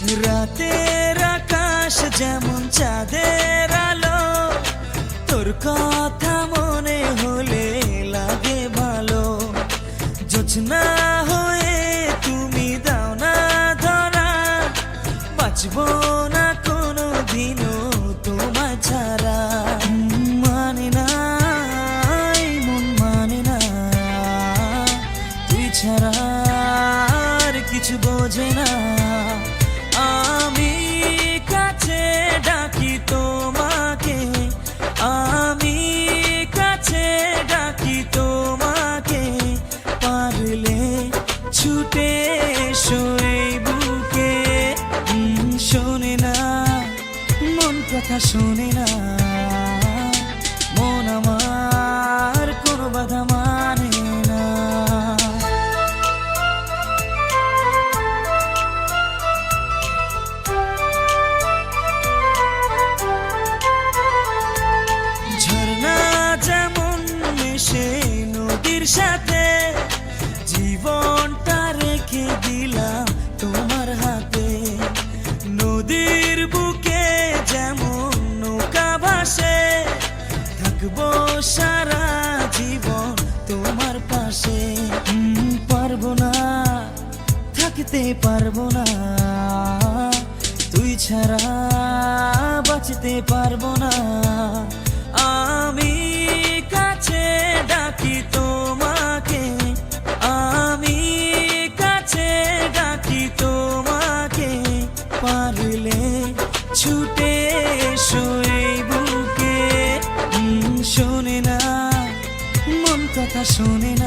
রাতের আকাশ যেমন চাঁদের আলো, তোর কথা মনে হলে লাগে ভালো। জোছনা হয়ে তুমি দাও না ধরা, বাঁচবো না কোনো দিনও তোমার ছাড়া। মানে না এই মন মানে না, তুই ছাড়া আর কিছু বোঝে না। আমি কাছে ডাকি তোমাকে, আমি কাছে ডাকি তোমাকে, পারলে ছুটে এসো এই বুকে। শোনে না মন কথা শোনে না, মন আমার কোনো বাধা মানে না। ঝর্ণা যেমন মিশে নদীর সাথে, জীবনটা রেখে দিলাম তোমার হাতে। নদীর বুকে যেমন নৌকা ভাসে, থাকবো সারা জীবন তোমার পাশে। পারবো না থাকতে পারবো না, তুই ছাড়া বাঁচতে পারবো না। আমি কাছে ডাকি তোমাকে, আমি কাছে ডাকি তোমাকে, পারলে ছুটে এসো এই বুকে। শোনে না মন কথা শোনে না।